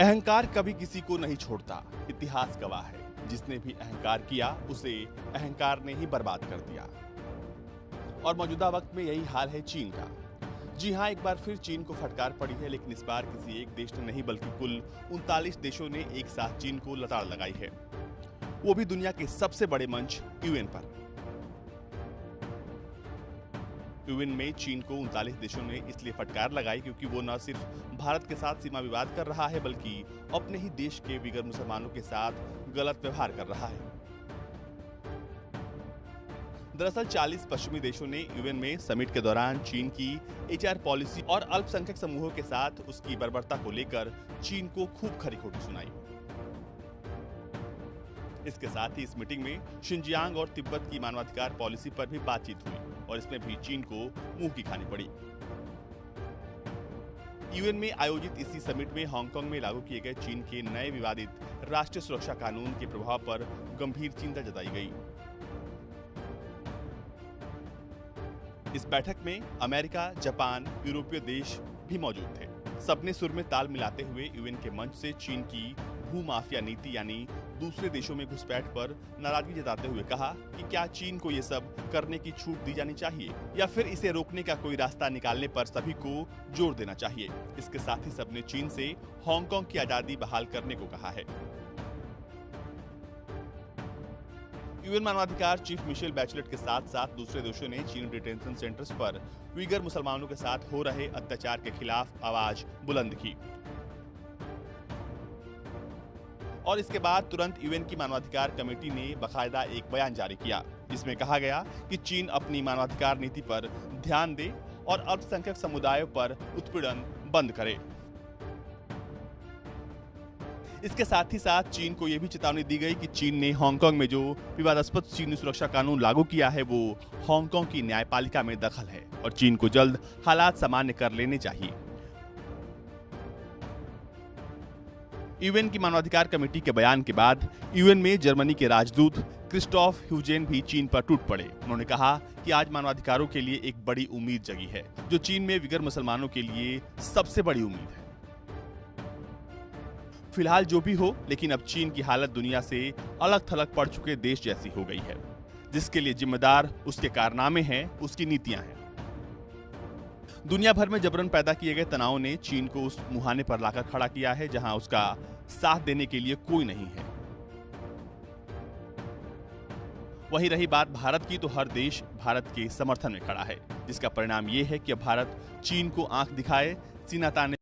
अहंकार कभी किसी को नहीं छोड़ता। इतिहास गवाह है, जिसने भी अहंकार किया उसे अहंकार ने ही बर्बाद कर दिया। और मौजूदा वक्त में यही हाल है चीन का। जी हां, एक बार फिर चीन को फटकार पड़ी है, लेकिन इस बार किसी एक देश ने नहीं बल्कि कुल 39 देशों ने एक साथ चीन को लताड़ लगाई है, वो भी दुनिया के सबसे बड़े मंच यूएन पर। यूएन में चीन को 39 देशों ने इसलिए फटकार लगाई क्योंकि वो न सिर्फ भारत के साथ सीमा विवाद कर रहा है, बल्कि अपने ही देश के विगड़ मुसलमानों के साथ गलत व्यवहार कर रहा है। दरअसल 40 पश्चिमी देशों ने यूएन में समिट के दौरान चीन की एचआर पॉलिसी और अल्पसंख्यक समूहों के साथ उसकी बर्बरता को लेकर चीन को खूब खरी खोटी सुनाई। इसके साथ ही इस मीटिंग में शिनजियांग और तिब्बत की मानवाधिकार पॉलिसी पर भी बातचीत हुई और इसमें भी चीन को मुंह की खानी पड़ी। यूएन में आयोजित इसी समिट में हांगकांग में लागू किए गए चीन के नए विवादित राष्ट्रीय सुरक्षा कानून के प्रभाव पर गंभीर चिंता जताई गई। इस बैठक में अमेरिका, जापान, यूरोपीय देश भी मौजूद थे। सबने सुर में ताल मिलाते हुए यूएन के मंच से चीन की भूमाफिया नीति यानी दूसरे देशों में घुसपैठ पर नाराजगी जताते हुए कहा कि क्या चीन को ये सब करने की छूट दी जानी चाहिए या फिर इसे रोकने का कोई रास्ता निकालने पर सभी को जोर देना चाहिए। इसके साथ ही सबने चीन से हांगकांग की आजादी बहाल करने को कहा है। यूएन मानवाधिकार चीफ मिशेल बैचलेट के साथ साथ दूसरे देशों ने चीन डिटेंशन सेंटर्स पर उइगर मुसलमानों के साथ हो रहे अत्याचार के खिलाफ आवाज बुलंद की। और इसके बाद तुरंत यूएन की मानवाधिकार कमेटी ने बाकायदा एक बयान जारी किया, जिसमें कहा गया कि चीन अपनी मानवाधिकार नीति पर ध्यान दे और अल्पसंख्यक समुदायों पर उत्पीड़न बंद करे। इसके साथ ही साथ चीन को यह भी चेतावनी दी गई कि चीन ने हांगकांग में जो विवादास्पद चीनी सुरक्षा कानून लागू किया है वो हांगकांग की न्यायपालिका में दखल है और चीन को जल्द हालात सामान्य कर लेने चाहिए। यूएन की मानवाधिकार कमेटी के बयान के बाद यूएन में जर्मनी के राजदूत क्रिस्टोफ ह्यूजेन भी चीन पर टूट पड़े। उन्होंने कहा कि आज मानवाधिकारों के लिए एक बड़ी उम्मीद जगी है, जो चीन में विगड़ मुसलमानों के लिए सबसे बड़ी उम्मीद है। फिलहाल जो भी हो, लेकिन अब चीन की हालत दुनिया से अलग थलग पड़ चुके देश जैसी हो गई है, जिसके लिए जिम्मेदार उसके कारनामे हैं, उसकी नीतियां हैं। दुनिया भर में जबरन पैदा किए गए तनाव ने चीन को उस मुहाने पर लाकर खड़ा किया है जहां उसका साथ देने के लिए कोई नहीं है। वहीं रही बात भारत की, तो हर देश भारत के समर्थन में खड़ा है, जिसका परिणाम ये है कि अब भारत चीन को आंख दिखाए, सीना ताने